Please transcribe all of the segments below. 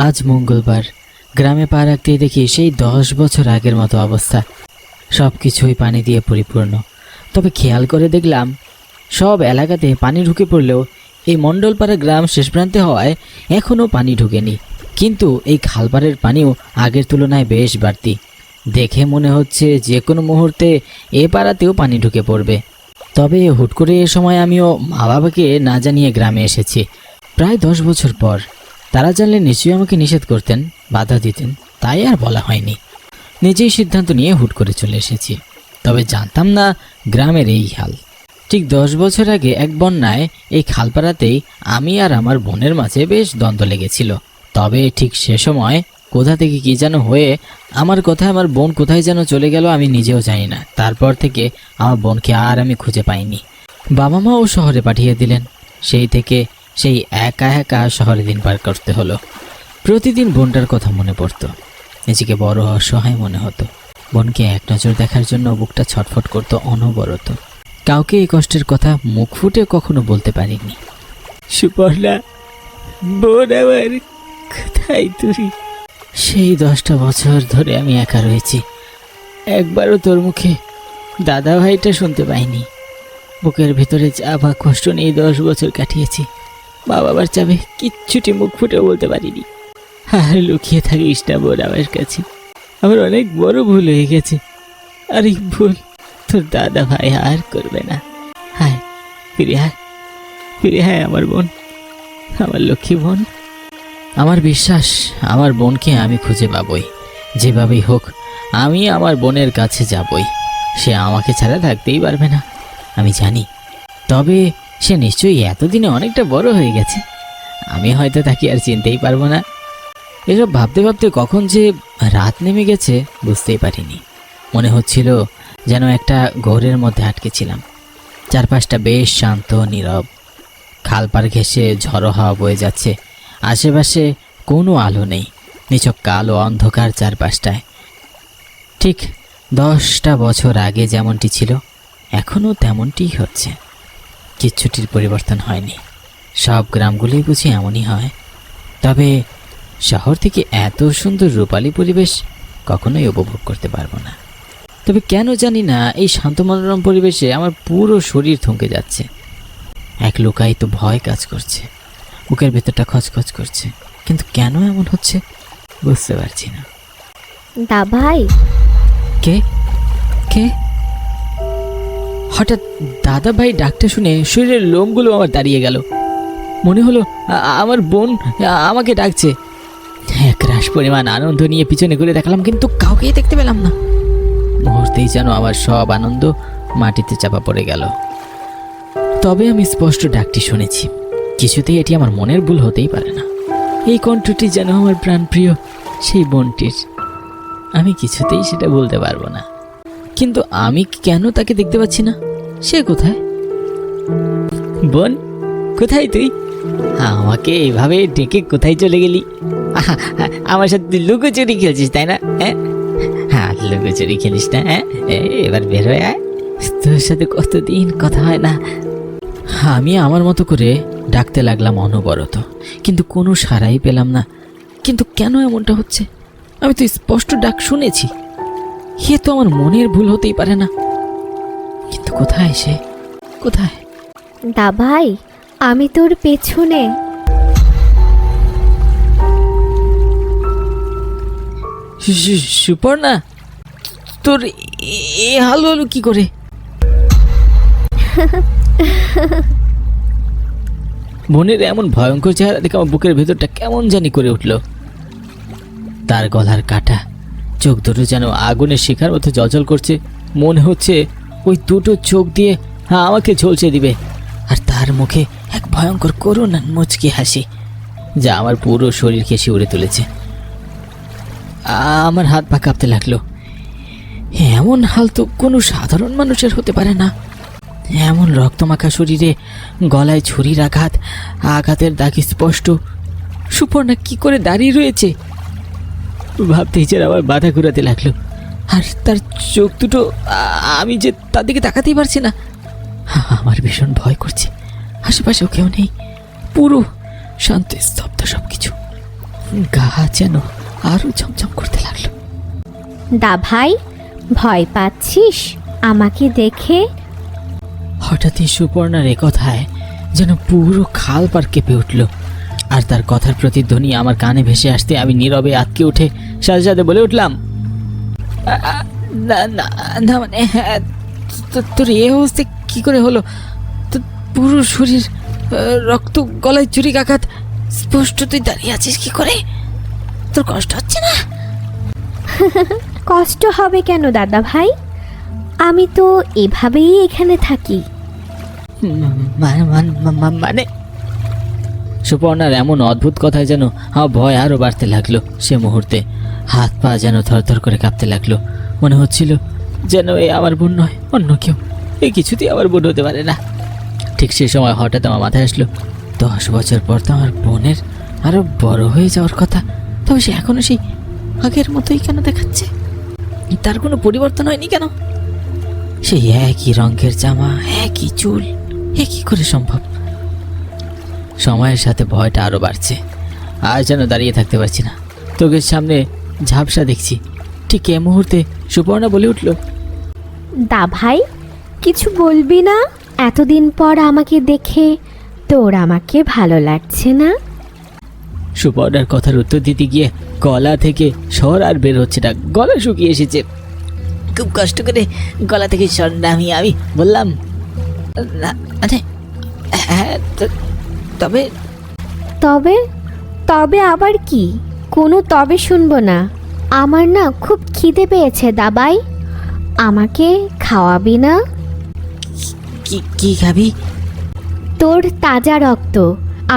আজ মঙ্গলবার গ্রামে পা রাখতেই দেখি সেই 10 বছর আগের মতো অবস্থা। সব কিছুই পানি দিয়ে পরিপূর্ণ। তবে খেয়াল করে দেখলাম সব এলাকাতে পানি ঢুকে পড়লেও এই মণ্ডলপাড়া গ্রাম শেষ প্রান্তে হওয়ায় এখনও পানি ঢুকেনি। কিন্তু এই খালপাড়ের পানিও আগের তুলনায় বেশ বাড়তি। দেখে মনে হচ্ছে যে কোনো মুহূর্তে এ পাড়াতেও পানি ঢুকে পড়বে। তবে হুট করে এ সময় আমিও মা বাবাকে না জানিয়ে গ্রামে এসেছি, প্রায় 10 বছর পর। তারা জানলে নিশ্চয়ই আমাকে নিষেধ করতেন, বাধা দিতেন, তাই আর বলা হয়নি। নিজেই সিদ্ধান্ত নিয়ে হুট করে চলে এসেছি। তবে জানতাম না গ্রামের এই হাল। ঠিক 10 বছর আগে এক বন্যায় এই খালপাড়াতেই আমি আর আমার বোনের মাঝে বেশ দ্বন্দ্ব লেগেছিল। তবে ঠিক সে সময় কোথা থেকে কী যেন হয়ে আমার কথায় আমার বোন কোথায় যেন চলে গেল, আমি নিজেও জানি না। তারপর থেকে আমার বোনকে আর আমি খুঁজে পাইনি। বাবা মাও শহরে পাঠিয়ে দিলেন। সেই থেকে সেই একা একা শহরে দিন পার করতে হলো। প্রতিদিন বোনটার কথা মনে পড়তো। নিজেকে বড় অসহায় মনে হতো। বোনকে এক নজর দেখার জন্য বুকটা ছটফট করতো অনবরত। কাউকে এই কষ্টের কথা মুখ ফুটে কখনো বলতে পারিনি। সুপর্ণা, বোন আমার, কোথায় তুই? সেই 10টা বছর ধরে আমি একা রয়েছি। একবারও তোর মুখে দাদা ভাইটা শুনতে পাইনি। বুকের ভেতরে যা বা কষ্ট নিয়ে 10 বছর কাটিয়েছি। মা বাবার চাপে কিচ্ছুটি মুখ ফুটে বলতে পারিনি। আর লুকিয়ে থাকিস না বোন আমার কাছে। আমার অনেক বড় ভুল হয়ে গেছে। আর এই ভুল তোর দাদা ভাই আর করবে না। হায়, ফিরে আয়, ফিরে আয় আমার বোন, আমার লক্ষ্মী বোন। আমার বিশ্বাস আমার বোনকে আমি খুঁজে পাবই। যেভাবেই হোক আমি আমার বোনের কাছে যাবই। সে আমাকে ছাড়া থাকতেই পারবে না, আমি জানি। তবে সে নিশ্চয়ই এতদিনে অনেকটা বড় হয়ে গেছে। আমি হয়তো তাকে আর চিনতেই পারবো না। এসব ভাবতে ভাবতে কখন যে রাত নেমে গেছে বুঝতেই পারিনি। মনে হচ্ছিল যেন একটা ঘোরের মধ্যে আটকেছিলাম। চারপাশটা বেশ শান্ত নীরব। খালপাড় ঘেঁষে ঝড়ো হাওয়া বয়ে যাচ্ছে। আশেপাশে কোনো আলো নেই। নিছক কালো অন্ধকার চারপাশটায়। ঠিক 10টা বছর আগে যেমনটি ছিল এখনও তেমনটিই হচ্ছে। কিচ্ছুটির পরিবর্তন হয়নি। সব গ্রামগুলোই বুঝি এমনই হয়। তবে শহর থেকে এত সুন্দর রূপালী পরিবেশ কখনোই উপভোগ করতে পারবো না। তবে কেন জানি না এই শান্ত মনোরম পরিবেশে আমার পুরো শরীর থমকে যাচ্ছে। এক লুকায়িত ভয় কাজ করছে। বুকের ভেতরটা খচখচ করছে। কিন্তু কেন এমন হচ্ছে বুঝতে পারছি না। দা ভাই। কে কে? হঠাৎ দাদা ভাই ডাকটা শুনে শরীরের লোমগুলো আমার দাঁড়িয়ে গেল। মনে হলো আমার বোন আমাকে ডাকছে। একরাশ পরিমাণ আনন্দ নিয়ে পিছনে ঘুরে দেখালাম, কিন্তু কাউকেই দেখতে পেলাম না। মুহূর্তেই যেন আমার সব আনন্দ মাটিতে চাপা পড়ে গেল। তবে আমি স্পষ্ট ডাকটি শুনেছি। কিছুতেই এটি আমার মনের ভুল হতেই পারে না। এই কণ্ঠটি যেন আমার প্রাণপ্রিয় সেই বোনটির। আমি কিছুতেই সেটা বলতে পারবো না। কিন্তু আমি কেন তাকে দেখতে পাচ্ছি না? সে কোথায়? বোন, কোথায় তুই? আমাকে এইভাবে ডেকে কোথায় চলে গেলি? আমার সাথে তুই লুকোচুরি খেলছিস তাই না? হ্যাঁ, লুকোচুরি খেলিস না? এবার বের হয়ে আয়। তোর সাথে কতদিন কথা হয় না। আমি আমার মতো করে ডাকতে লাগলাম অনবরত, কিন্তু কোনো সাড়াই পেলাম না। কিন্তু কেন এমনটা হচ্ছে? আমি তো স্পষ্ট ডাক শুনেছি। এ তো আমার মনের ভুল হতেই পারে না। কিন্তু কোথায় সে? কোথায়? দা ভাই, আমি তোর পেছনে। সুপর্ণা, তোর এ হাল হলো কি করে? বোনের এমন ভয়ঙ্কর চেহারা দেখে আমার বুকের ভেতরটা কেমন জানি করে উঠল। তার গলার কাটা, চোখ দুটো যেন আগুনের শিখার মতো জ্বলজ্বল করছে। মনে হচ্ছে ওই দুটো চোখ দিয়ে আমাকে ঝলসে দিবে। আর তার মুখে এক ভয়ঙ্কর করুণ মুচকি হাসি, যা আমার পুরো শরীরকে শিউরে তুলেছে। আমার হাত পা কাঁপতে লাগলো। এমন হাল তো কোনো সাধারণ মানুষের হতে পারে না। এমন রক্তমাখা শরীরে, গলায় ছুরির আঘাত, আঘাতের দাগ স্পষ্ট। সুপর্ণা কি করে দাঁড়িয়ে রয়েছে ভাবতেই যেন আমার বাধা ঘুরাতে লাগলো। আর তার চোখ দুটো, আমি যে তার দিকে তাকাতেই পারছি না। আমার ভীষণ ভয় করছে। আশেপাশেও কেউ নেই। পুরো শান্ত স্তব্ধ সবকিছু। গা যেন আরো ঝমঝম করতে লাগলো। দা ভাই, ভয় পাচ্ছিস আমাকে দেখে? হঠাৎই সুপর্ণার এ কথায় যেন পুরো খাল পার কেঁপে উঠল, আর তার কথার প্রতিধ্বনি আমার কানে ভেসে আসতে আমি নীরবে আটকে উঠে সাথে সাথে বলে উঠলাম, না না না, মানে হ্যাঁ, তোর এ অবস্থা কি করে হলো? তোর পুরো শরীর রক্ত, গলায় চুরি কাকাত, স্পষ্ট তুই দাঁড়িয়ে আছিস কি করে? তোর কষ্ট হচ্ছে না? কষ্ট হবে কেন দাদা ভাই? আমি তো এভাবেই এখানে থাকি। মানে সুপর্ণার এমন অদ্ভুত কথায় যেন আমার ভয় আরো বাড়তে লাগলো। সে মুহূর্তে হাত পা যেন থরথর করে কাঁপতে লাগলো। মনে হচ্ছিল যেন এ আমার বোন নয়, অন্য কেউ। এ কিছুতেই আমার বোন হতে পারে না। ঠিক সেই সময় হঠাৎ আমার মাথায় আসলো, 10 বছর পর তো আমার বোনের আরো বড় হয়ে যাওয়ার কথা, তবে সে এখনো সেই আগের মতোই কেন দেখাচ্ছে? তার কোনো পরিবর্তন হয়নি কেন? সেই একই রঙের জামা, একই চুল, এ কি করে সম্ভব? সময়ের সাথে ভয়টা আরো বাড়ছে। আর যেন দাঁড়িয়ে থাকতে পারছি না, তোকে সামনে ঝাপসা দেখছি। ঠিক এ মুহূর্তে সুপর্ণা বলে উঠল, দা ভাই, কিছু বলবি না? এতদিন পর আমাকে দেখে তোর আমাকে ভালো লাগছে না? সুপর্ণার কথার উত্তর দিতে গিয়ে গলা থেকে স্বর আর বের হচ্ছে না, গলা শুকিয়ে এসেছে। খুব কষ্ট করে গলা থেকে স্বর নামিয়ে আমি বললাম, না মানে হ্যাঁ, তবে তবে তবে আবার কি? কোনো তবে শুনবো না। আমার না খুব খিদে পেয়েছে দাবাই, আমাকে খাওয়াবি না? কি কি খাবি? তোর তাজা রক্ত।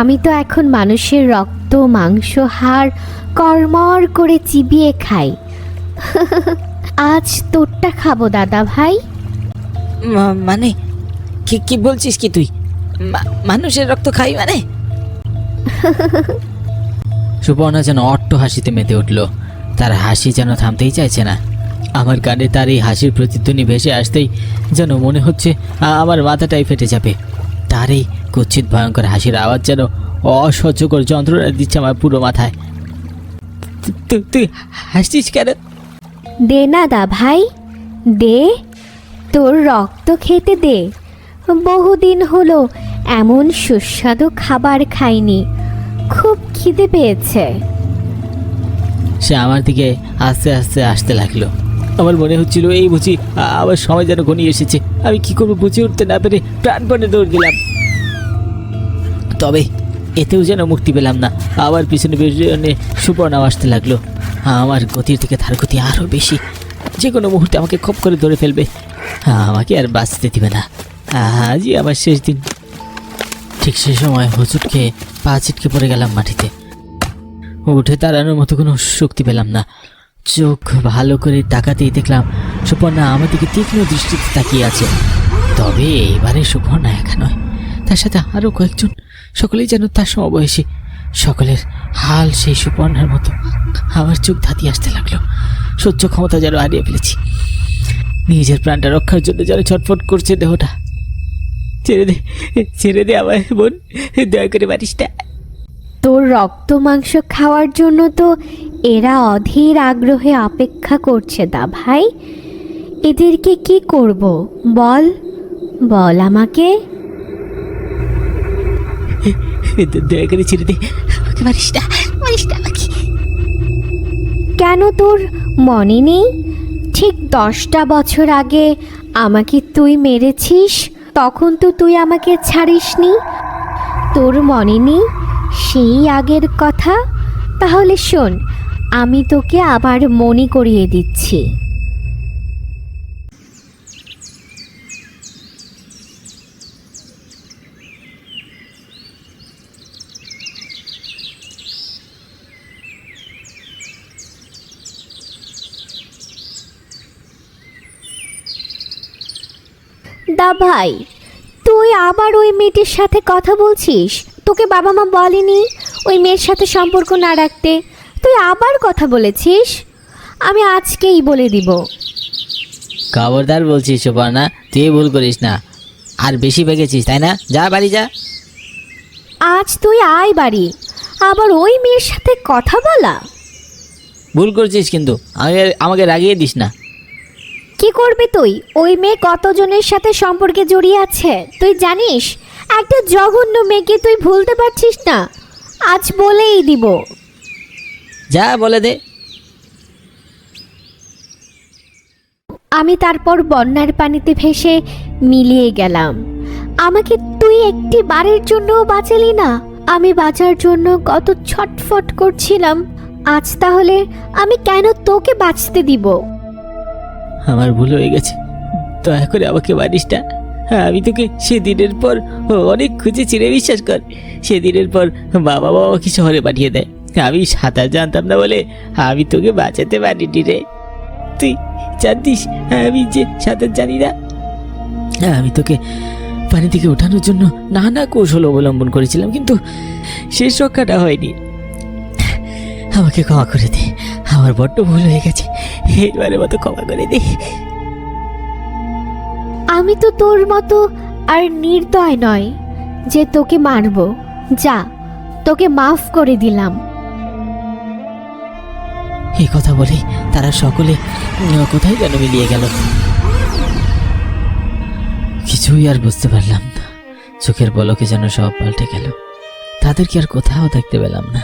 আমি তো এখন মানুষের রক্ত, মাংস, হাড় কড়মড় করে চিবিয়ে খাই। আজ তোরটা খাবো দাদা ভাই। মানে কি কি বলছিস কি তুই? মানুষের রক্ত খাই মানে? সুপর্ণা যেন অট্ট হাসিতে মেতে উঠল। তার হাসি যেন থামতেই চাইছে না। আমার কানে তার এই হাসির প্রতিধ্বনি ভেসে আসতেই যেন মনে হচ্ছে আমার মাথাটাই ফেটে যাবে। তার এই কুৎসিত ভয়ঙ্কর হাসির আওয়াজ যেন অসহ্যকর যন্ত্রণা দিচ্ছে আমার পুরো মাথায়। তুই হাসছিস কেন? দে না দা ভাই, দে, তোর রক্ত খেতে দে। বহুদিন হলো এমন সুস্বাদু খাবার খাইনি, খুব খিদে পেয়েছে। সে আমার দিকে আস্তে আস্তে আসতে লাগলো। আমার মনে হচ্ছিল এই বুঝি আমার সময় যেন ঘনিয়ে এসেছে। আমি কি করবো বুঝে উঠতে না পেরে প্রাণপণে দৌড় দিলাম। তবে এতেও যেন মুক্তি পেলাম না। আবার পিছনে পিছনে সুপর্ণাও আসতে লাগলো। আমার গতির থেকে তার গতি আরও বেশি। যে কোনো মুহূর্তে আমাকে খপ করে ধরে ফেলবে, আমাকে আর বাঁচতে দিবে না। আজই আমার শেষ দিন। ঠিক সে সময় হোঁচট খেয়ে পা ছিটকে পড়ে গেলাম মাটিতে। উঠে দাঁড়ানোর মতো কোনো শক্তি পেলাম না। চোখ ভালো করে তাকাতেই দেখলাম সুপর্ণা আমার দিকে তীক্ষ্ণ দৃষ্টিতে তাকিয়ে আছে। তবে এবারে সুপর্ণা একা নয়, তার সাথে আরও কয়েকজন। সকলেই যেন তার সমবয়সী। সকলের হাল সেই সুপর্ণার মতো। আমার চোখ ধাতিয়ে আসতে লাগলো। সহ্য ক্ষমতা যেন হারিয়ে ফেলেছি। নিজের প্রাণটা রক্ষার জন্য যেন ছটফট করছে দেহটা। ছেড়ে দে, ছেড়ে দে আমার বোন, দয়া করে পারিস না। তোর রক্ত মাংস খাওয়ার জন্য তো এরা অধীর আগ্রহে অপেক্ষা করছে দা ভাই। এদেরকে কি করব বল, বল আমাকে। দয়া করে ছেড়ে দে আমাকে, পারিস না, পারিস না আমাকে। কেন তোর মনে নেই? ঠিক 10টা বছর আগে আমাকে তুই মেরেছিস, তখন তো তুই আমাকে ছাড়িসনি। তোর মনে নেই সেই আগের কথা? তাহলে শোন, আমি তোকে আবার মনে করিয়ে দিচ্ছি। দা ভাই, তুই আবার ওই মেয়েটির সাথে কথা বলছিস? তোকে বাবা মা বলেনি ওই মেয়ের সাথে সম্পর্ক না রাখতে? তুই আবার কথা বলেছিস? আমি আজকেই বলে দিব। খবরদার বলছিস সুপর্ণা, তুই ভুল করিস না। আর বেশি বেগেছিস তাই না? যা বাড়ি যা। আজ তুই আয় বাড়ি, আবার ওই মেয়ের সাথে কথা বলা? ভুল করছিস, কিন্তু আমাকে রাগিয়ে দিস না। কি করবি তুই? ওই মেয়ে কতজনের সাথে সম্পর্কে জড়িয়ে আছে তুই জানিস? একটা জঘন্য মেয়েকে তুই ভুলতে পারছিস না? আজ বলেই দিব। যা বলে দে। আমি তারপর বন্যার পানিতে ভেসে মিলিয়ে গেলাম। আমাকে তুই একটি বারের জন্যও বাঁচালি না। আমি বাঁচার জন্য কত ছটফট করছিলাম। আজ তাহলে আমি কেন তোকে বাঁচতে দিব? আমার ভুল হয়ে গেছে, দয়া করে আমাকে মারিস না। আমি তোকে সেদিনের পর অনেক খুঁজেছি রে, বিশ্বাস কর। সেদিনের পর বাবা বাবাকে শহরে পাঠিয়ে দেয়। আমি সাঁতার জানতাম না বলে আমি তোকে বাঁচাতে পারিনি রে। তুই জানতিস আমি যে সাঁতার জানি না। আমি তোকে পানি থেকে ওঠানোর জন্য নানা কৌশল অবলম্বন করেছিলাম, কিন্তু শেষ রক্ষাটা হয়নি। আমাকে ক্ষমা করে দে, আমার বড্ড ভুল হয়ে গেছে। এইবারের মতো ক্ষমা করে দে। আমি তো তোর মতো আর নির্দয় নয় যে তোকে মারব। যা, তোকে মাফ করে দিলাম। এই কথা বলে তারা সকলে কোথায় যেন মিলিয়ে গেল। কিছুই আর বুঝতে পারলাম না। চোখের পলকে যেন সব পাল্টে গেল। তাদেরকে আর কোথাও দেখতে পেলাম না।